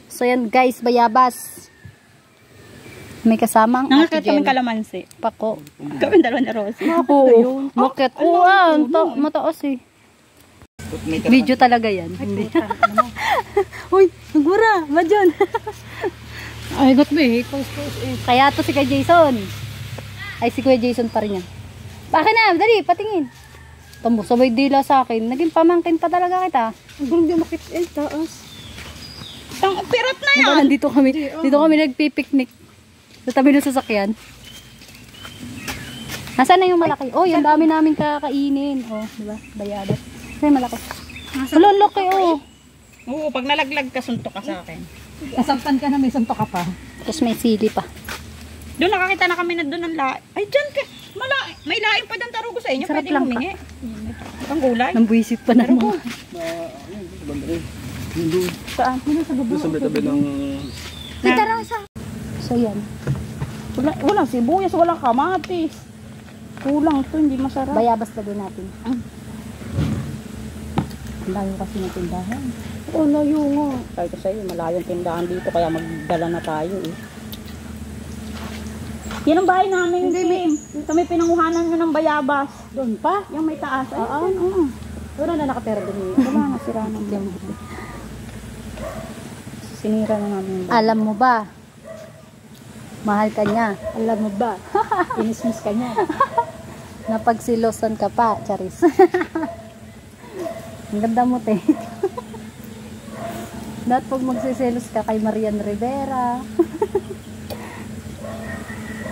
So yan guys, bayabas. May kasamang Nakakit kami kalamansi. Pako. Kami dalawa na Rosie. Oo. Bakit? Oo, mataas eh. Video talaga yan. Hindi. Uy, nagura. Ba dyan? Ay, got me. Kaya to si Kuya Jason. Ay, si Kuya Jason pa rin yan. Bakit na? Dali, patingin. Tamo, sabay dila sa akin. Naging pamangkin pa talaga kita. Ang gulong di makit. Taas. Pirat na yan. Nandito kami. Dito kami nagpipiknik. Sa tabi ng sasakyan. Nasaan na yung malaki? Oh, yung dami namin kakainin. Oh, diba? Bayabas. Ay, malaki. Ang laki, oh. Oo, pag nalaglag ka, suntok ka sa akin. Kasampan ka na, may suntok ka pa. Tapos may sili pa. Doon nakakita na kami na doon ng laing. Ay, dyan ka. May laing pa dyan tarugo sa inyo. Sarap Pwede lang humingi. Ang gulay. Nambuisit pa na naman. Saan? Doon sa tabi ng... Kita lang isa. So, yan. Walang sibuyas, walang kamatis. Kulang to, hindi masarap. Bayabas na din natin. Ang layo kasi ng tindahan. Oo, layo nga. Sabi ko sa'yo, malayong tindahan dito, kaya magdala na tayo eh. Yan ang bahay namin, Kim. Dito may pinanguhanan nyo ng bayabas. Doon pa? Yung may taas. Ay, Wala na nakatera doon. wala na, sira ng game. Sinira na namin. Alam mo ba? Mahal ka niya. Alam mo ba? Inismis ka niya. Napagsilosan ka pa, Charis. Ang ganda mo, te. Dapat pag magsiselos ka kay Marian Rivera.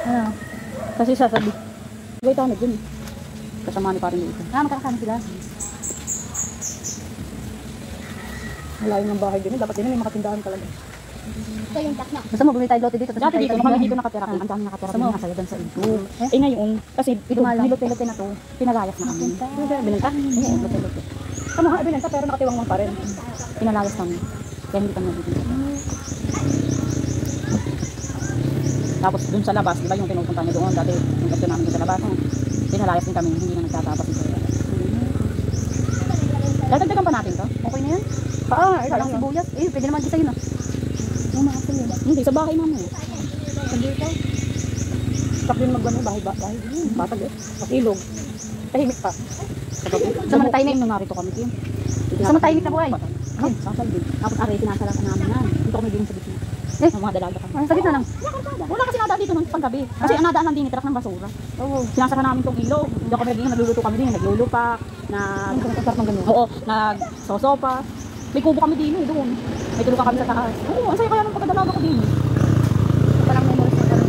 Ano? Kasi sasabi, gawin tayo na dun. Kasama ni parin dito. Magkakasama sila. Malayo ng bahay din. Dapat din may makatindahan talaga. Ito yung takna. Gusto mo bumili tayo lote dito? Dati dito, kami dito nakatira. Ang dami nakatira. Kami nakasaya dun sa ito. Eh ngayon, kasi ito, nilote-lote na to, pinalayas na kami. Binenta? Oo, lote-lote. Ano nga, binenta pero nakatiwang pa rin. Pinalayas kami. Kaya hindi kami nabibigyan. Tapos dun sa labas, di ba yung pinupunta niyo doon, dati yung gusto namin dun sa labas, pinalayas din kami, hindi na nagtatapos ito. Dadagdagan pa natin to? Okay na yan? Walang sibuyas. Pwede naman gisayin na. Hindi, sa bahay namin. Sak din magano bahay. Batag eh. Ilog. Tahimik pa. Sama na tahimik. Narito kami, Kim. Sama tahimik na buhay. Sasalbi. Tapos aray, sinasalakan namin yan. Dito kami din sa bitna. Ang mga dalaga kami. Sa gitna lang. Wala kasi nadaan dito nung paggabi. Kasi ang nadaan din, truck ng basura. Sinasara namin tong ilog. Hindi kami din, nagluluto kami din. Naglulupak. Oo, nagsosopa. May kubo kami din doon. May tulukan kami sa taas. Oo, ang saya kaya nung pagkadalaga ko din. Parang memories na parang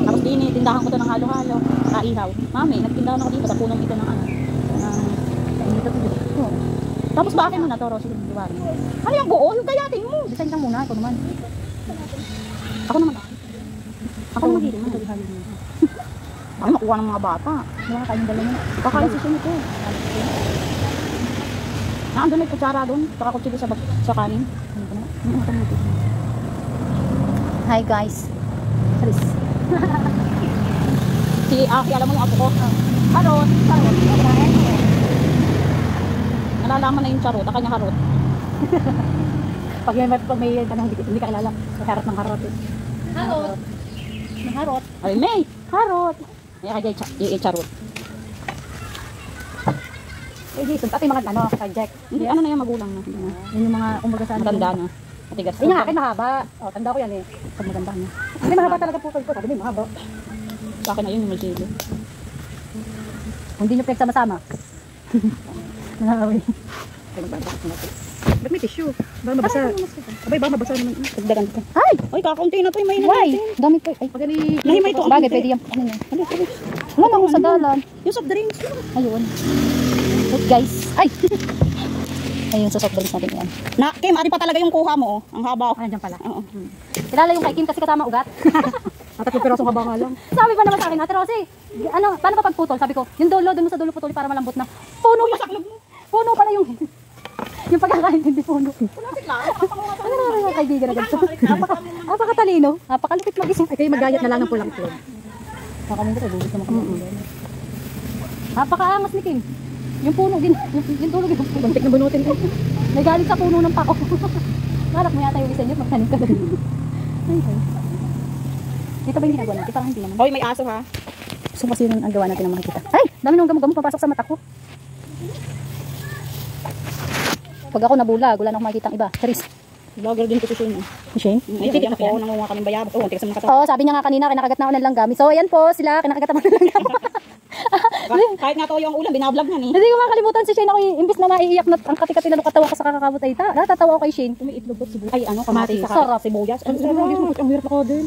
Tapos din, tindahan ko to ng halo-halo. Kaihaw. Mami, nagtindahan ako dito sa punong ito ng ano. Tapos bakit mo na to, Rosie? Ano yung buo? Yung kayatin mo. design lang muna. Ito naman. Ako naman. Ako naman dito. Ako nakuha ng mga bata. Wala tayong dala niya. Kakain si Sino ko. Andun may kutsara doon. Saka kutsara sa kanin. Hi guys. Charis. Si Aki, alam mo yung apo ko? Charot. Nalalaman na yung charot. Akanya karot. Pag may hindi ka kilala, may harot ng harot eh. Harot. Harot. Ay, May. Harot. Ay, kaya charot. Eh, Jason, pati mga ano, project. Hindi, ano na yung magulang na. Yun yung mga, kumbaga sa Matanda na. Matigas. Yung akin mahaba. O, tanda ko yan eh. Pag maganda na. Hindi mahaba talaga po ko. Sabi din, mahaba. Sa akin na yun yung magkilo. Kung di nyo pinagsama-sama. Nakakawin. Ba't may tissue? Baka mabasa. Abay, baka mabasa naman. Pagdagan ko. Ay! Ay, kakaunti na to. May na Why? natin. Dami po. Ay, Pag gani... Nahimay to. bagay, pwede yan. Ano na? Wala na akong sa dalan. Yung soft drinks. Ayun. Wait guys. Ay! Ayun, sa soft drinks natin yan. Na, Kim, ati pa talaga yung kuha mo. Oh. Ang haba. Ah, dyan pala. Oo. Kilala yung kay Kim kasi kasama ugat. At 3 pirasong haba nga lang. Sabi pa naman sa akin, Ate Rosie, ano, paano pa pagputol? Sabi ko, yung dulo, dun mo sa dulo putol para malambot na. Puno pa. Puno pala yung yung pagkakaintindi puno. Ano na yung kaibigan na ganito? Napakatalino, napakalupit mag-isip. Ay, kayo magayat na lang ng pulang plug. Nakaminto tayo, gusto mo kami. Napakaangas ni Kim. Yung puno, yung tulog yung puno. Buntik na bunutin ko. May galing sa puno ng pako. Nalak mo yata yung isa niyo, magtanim ka doon. Ay, ay. Dito ba yung ginagawa natin? Parang hindi naman. Hoy, may aso ha. So kasi yung ang gawa natin na makikita. Ay! Dami nung gamot-gamot papasok sa mata ko. Pag ako nabulag, wala na akong makikita ang iba. Charis. Vlogger din ko si Shane. Shane? Ay, hindi ako nangunguha kaming bayabas. Oh, tigas naman Oo, sabi niya nga kanina, kinakagat na ako ng langgam. So, ayan po sila, kinakagat ako ng langgam. Kahit nga to yung ulam, binablog na ni. Hindi ko makalimutan si Shane. Ako imbis na maiiyak na ang kati-kati na katawa ko sa kakakabot ay ta. Natatawa ako kay Shane. Umiitlog ba sibuyas? Ay, ano, kamatis. Sarap. Sibuyas. Ang sarap. Ang hirap ako din.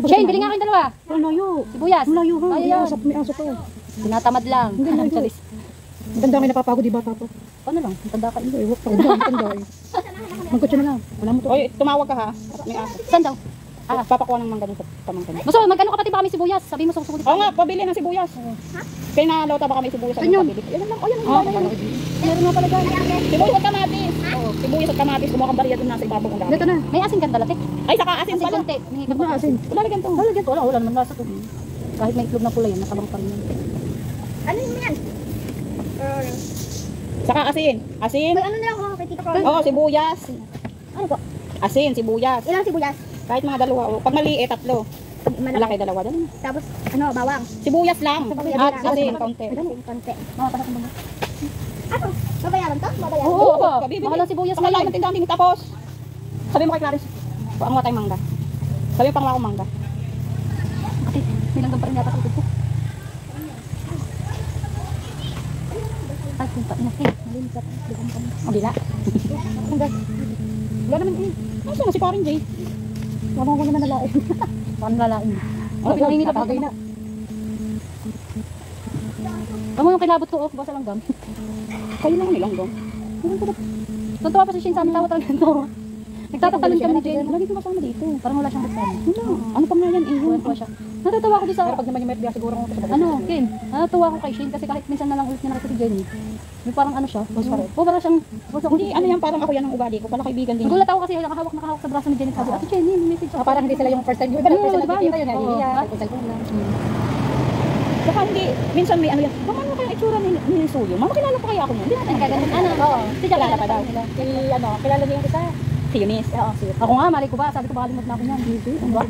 Shane, bili nga kayong dalawa. Ang layo. Sibuyas. Ang layo ha. Kaya May yan. aso, may aso to. Tinatamad lang. Charis. Maganda may napapagod, di ba tapos? Ano lang, tanda ka. Ay, wag maganda eh. Magkotse na lang. Wala mo to. Hoy, tumawag ka ha. May aso. Saan daw? Papakuha ng mangga dun sa pamangkin. Gusto, magkano kapatid ba kami sibuyas? Sabi mo susukulit. Oo nga, pabili ng sibuyas. Kaya nalota ba kami sibuyas? Ano pabili? Yan lang. Ayun lang. Meron nga pala dyan. Sibuyas at kamatis. Sibuyas at kamatis. Kumuha kang bariya dun nasa ibabaw ng dami. Dito na. May asin ka dalatik. Ay, saka asin Kasi pala. konti. Hingi ka Huwag pa. na asin. Wala lagyan to. Lalagyan ko. Wala naman lasa to. Kahit may itlog na pula yan, nakabang pa rin yan. Ano yun yan? Saka asin. Asin. May ano na ako kay Tito Carl? Oo, sibuyas. Ano po? Asin, sibuyas. Ilang sibuyas? Kahit mga dalawa. O, pag maliit, tatlo. Malaki dalawa. Dalawa. Tapos, ano, bawang. Sibuyas lang. At asin, kaunti. Konti. Mga patak mo. Ano? Babayaran to? Babayaran. Oo, Oo, bibili. Mahal ang sibuyas Ang ngayon. ng tindahan din tapos. Sabi mo kay Clarice. Ang tayong mangga. Sabi mo pang akong mangga. Kasi may langgam pa rin yata sa likod ko. Ay, punta na. Malinis at bigyan kami. Ang bila. Wala naman eh. Nasaan na si Parin Jay? Wala ko naman nalain. Paano lalain? Ano pinangingilap ako na? Tama yung kilabot ko, basa langgam. Kayo lang nilang doon. Tuntua pa si Shane sa amin, tawa talaga ito. Nagtatatalon kami ni Jen. Lagi ko kasama dito. Parang wala siyang kasama. Ano pa nga yan? Iwan ko siya. Natatawa ako din sa... Pero pag naman yung may biya siguro ako sa Ano, Kim? Natatawa ako kay Shane kasi kahit minsan na lang ulit niya nakita si Jenny. May parang ano siya, boss pa rin. O, parang siyang... Hindi, ano yan, parang ako yan ang ugali ko. Pala kaibigan din. Nagulat ako kasi nakahawak sa braso ni Jenny. Sabi, Ate Jenny, may message ako. Parang hindi sila yung first time. Yung iba na Oo, first time diba? nakikita yun. Oo. Nahihiya. Kung cellphone lang. Saka hindi, minsan may ano yan. Mama, ano kaya itsura ni Suyo? Mama, kilala pa kaya ako niyan? Hindi natin kaganon. Ano? Oo. Si kilala pa daw. Si ano, kilala niya yung isa. Si Eunice. Oo, si Ako nga, mali ko ba? Sabi ko baka limot na ako niyan. Ano ba?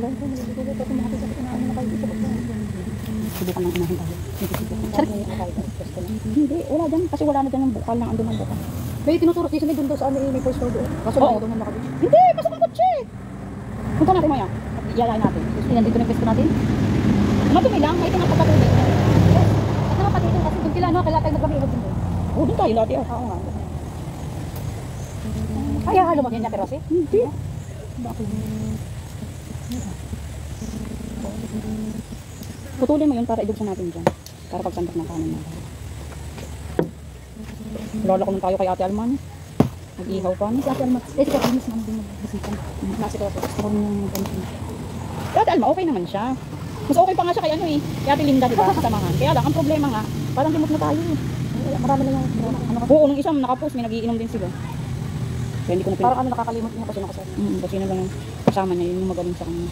Subukan ng unahin tayo. Hindi, wala dyan. Kasi wala na dyan ng bukal lang. Andun ang bukal. May tinuturo si Sunay doon sa ano may first floor doon. Kaso Oo. doon na nakabit. Hindi, pasok ang kotse. Punta natin maya. Iyayain natin. Nandito na yung pesto natin. Matumi lang, may tinapagpatuloy. At naman pati ito kasi doon kila, no? Kailangan tayo nagpamihod din doon. Oo, doon tayo lahat yan. Oo nga. Ay, halo magyan niya pero si. Hindi. Putulin mo yun para idugsan natin dyan. Para pagsandak ng kanin natin. Lola ko nung tayo kay Ate Alman. Nag-ihaw pa. Si Ate Alma, si Ate Alma naman din magbisita. Nasi ko. Gusto ko rin yung ganito. Ate Alma, okay naman siya. Mas okay pa nga siya kay ano eh. Kay Ate Linda, di ba? Samahan. Kaya lang, ang problema nga, parang limot na tayo. Marami na yung ano kasi. Oo, nung isang nakapost, may nagiinom din sila. Kaya hindi ko na Parang ano nakakalimot niya kasi nakasama. kasi na lang yung kasama niya, yun yung magaling sa kanya.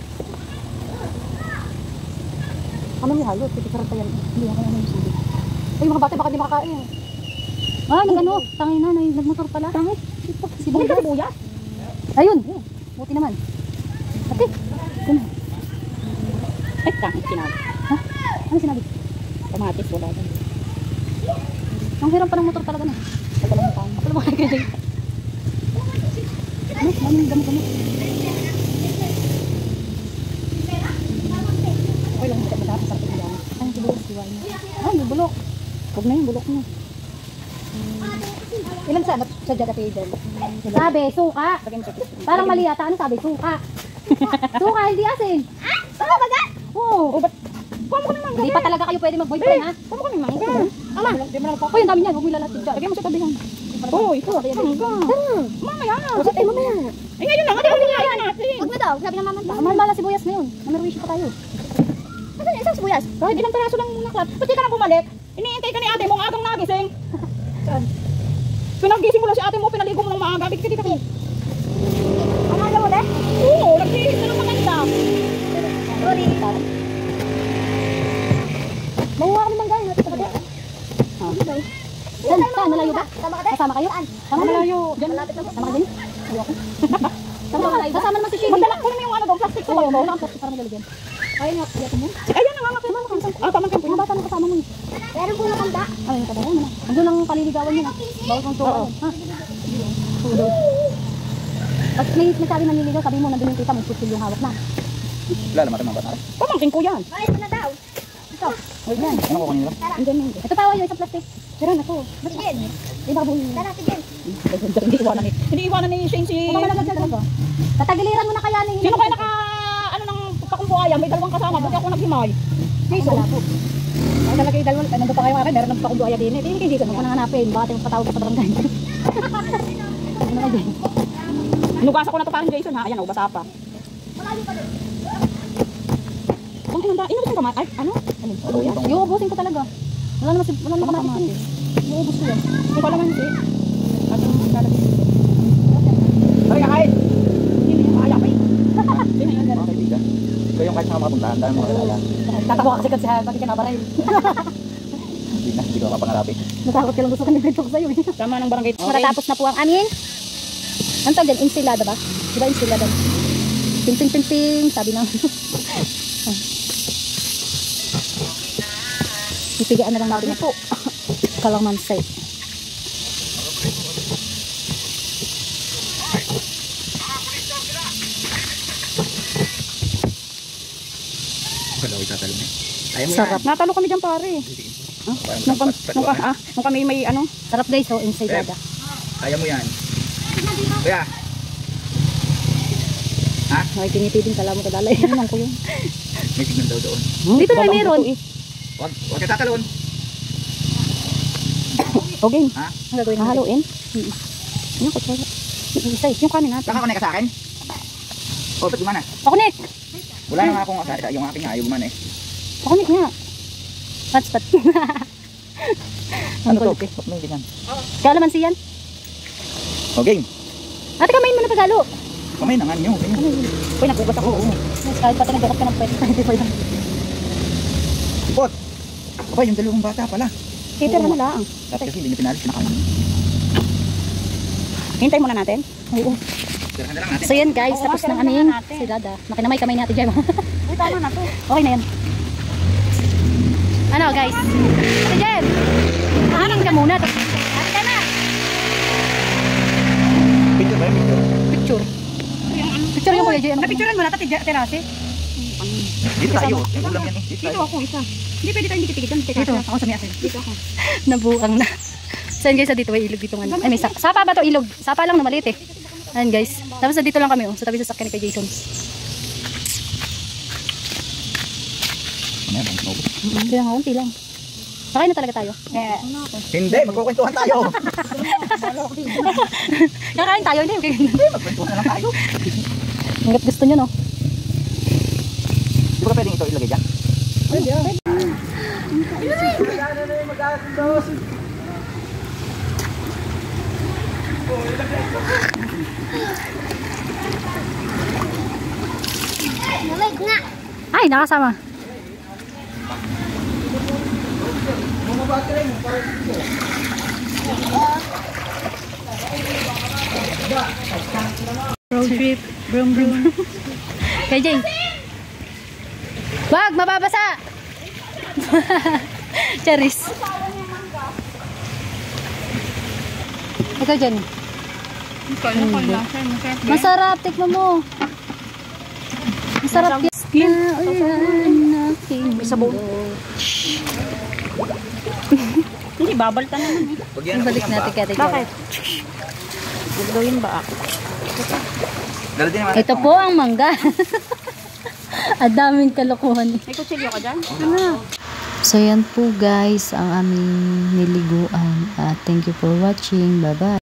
Ano yung halo? Pipicharap pa yan. Hindi ako ano yung sabi. Ay, yung mga bata baka di makakain. Ah, nag-ano? Tangin na, nagmotor pala. Tangin. Si Buya. Ayun. Buti naman. Ate. Ano? Ay, tangit sinabi. Ha? Ano sinabi? Kamatis, wala din. Ang hirap pa ng motor talaga na. Pagka lang tayo. Kapala mo kay Jay. Ano? Daming gamot-gamot. Okay lang, hindi ka masarap yung yan. Ay, yung bulok. Ay, yung bulok. Huwag na yung bulok niya. Ilan sa Jagate doon? Sabi, suka. Lagyan mo sa kiss. Parang mali yata. Ano sabi? Suka. Suka, hindi asin. Ano ba ga? Oo. Oh, ba't? Kuha mo ka ng mangga. Hindi pa talaga kayo pwede mag-boyfriend, ha? Kuha mo ka ng mangga. Ama. Hindi mo na magpapakita. Uy, ang dami niyan. Huwag mo ilalatid dyan. Lagyan mo sa tabihan. Oh, ito. Mangga. Mamaya. Kasi tayo mamaya. Eh, ngayon lang. Ano yung nangyayari natin? Huwag na daw. Sabi ng mama. Mahal-mahal na sibuyas ngayon. Namerwisyo pa tayo. Nasaan yung isang sibuyas? Kahit ilang peraso lang muna, Klap. Ba't di ka na bumalik? Iniintay ka ni ate mo ang agang nagising. Saan? Pinagising mo lang si ate mo, pinaligo mo ng maaga. Bigit ka. Ang alaw ulit? Oo, nagbihis na ng maganda. Sorry. Mahuha kami mangga. Natin sa Ha? Saan? malayo ba? Tama ka, te? Kasama kayo? Sama malayo. Diyan. Sama ka din? Ayoko. Sama ka kayo. Kasama naman si Shinny. Magdala ko na yung ano daw, plastic ko. Oo, wala ang plastic para magalagyan. Ayun nga, iyakin mo. Ayan na nga, pamangkin ko. Yung bata na kasama mo eh. Meron po na kanda. Ay, yung kadayan mo na. Andun lang paliligawan mo na. Bawal kang tuwa. Ha? Tulo. Pag may nagsabi nanliligaw, sabi mo, nandun yung tita, may putil yung hawak na. Wala naman mga bata. Pamangkin ko yan. Ay, ito na daw. Ito. Ayun yan. Ano ko kanina? Andun yun. Ito tawa yung isang plastic. Pero na to. Sige. Di ba buhin? Tara, sige. Hindi iwanan ni Shane si... Kung malagad ka talaga. Tatagiliran mo na kaya ni... Sino kaya naka... ano ng pakumbuhaya? May dalawang kasama. Ba't ako naghimay? Jason. Wala po. Ay, talaga yung dalawa. Nandun pa kayo akin. Meron ng pakumbuhaya din. Eh, hindi Jason. Ako nang hanapin. Bakit yung patawag ka sa barangay? Ano ka din? Nugasan ko na to parang Jason ha. Ayan o, basa pa. Ang handa. Inubusin ka ay, ano? Yung ubusin ko talaga. Wala naman kamatis. Yung ubus ko yan. Yung kalamansi. At yung lalagay. Tara, kakain! Hindi na yung kaya pa eh. Mga kaibigan. Ikaw yung kahit saan makapuntahan, dahil mga kilala. Tatawa kasi kasi bakit ka nabaray. Hindi ko mapapangarapin. Natakot ka lang gusto ka nag-vento ko sa'yo. Tama ng barangay. Matatapos na po ang aming ano tawag dyan? Ensilada ba? Diba ensilada? Ping ping ping ping sabi ng pipigaan na lang natin ito kalamansi. Wala ko itatalo na. Ayaw mo Sarap. Natalo kami dyan pare. Nung kami may ano. Sarap guys, oh, ensilada. Ayaw mo yan. Kuya. Nakikinitin kala mo kadalay. Ano ko yun? May signal daw doon. Dito na meron. Huwag ka tatalon. Okay. Ha? Ang gagawin natin? Hahaluin. Ano ko tsara? Isa eh. Yung kanin natin. Nakakonek ka sa akin? O, ba't gumana? Pakunik! Wala na nga akong yung aking nga, ayaw gumana eh. Pakunik nga. Hotspot. Ano to? Ba't may ganyan? Kalamansi yan. O, game. Ate kamain mo na pagalo. Kamay na nga nyo. Uy, nagugas ako. Kahit pati nagdakot ka ng pwede. Hindi pa yan. Pot! Aba, yung dalawang bata pala. Titira na lang. Dapat kasi hindi nyo pinalis, pinakain. Hintay muna natin. Oo. Tirahan na lang natin. So yan guys, Oo, tapos tira ng na aming natin. silada. Makinamay kamay natin dyan. Uy, tama na to. Okay na yan. Ano guys? Ate Jem! Hangin ka muna. Ate ka na! Picture ba yung picture? Picture. Picture yung kuya Jem. Napicturean mo na pati terase. Dito tayo. Yung ulam yan eh. Dito Dito tayo. ako isa. Hindi pwede tayo hindi kitikit dyan. Dito, ako sa may asin. Dito ako. Nabuang na. So yan guys, dito may ilog dito nga. Ay may sapa ba to ilog? Sapa lang na maliit eh. Ayan guys. Tapos dito lang kami oh. Sa tabi sa sakyan ni kay Jason. Ano yan? Ang sinubos. Kaya nga, unti lang. Sakay na talaga tayo. Hindi, magkukwentuhan tayo. Kakain tayo, hindi. Okay. Magkwentuhan na lang tayo. Hanggat gusto nyo no. Di ba pwedeng ito ilagay dyan? Wait nga. Ay, nakasama. Road trip. Brum brum. Kay Jay. Wag, mababasa. Charis. Ikaw dyan. Masarap, tikman mo. Masarap yan. May sabon. Hindi, babaltan naman eh. Pag yan, Balik natin kaya tayo. Bakit? Gagawin ba ako? Dala din naman. Ito po ang mangga. Ang daming kalokohan. May kutsilyo ka dyan? So yan po guys ang aming niliguan. Thank you for watching. Bye bye.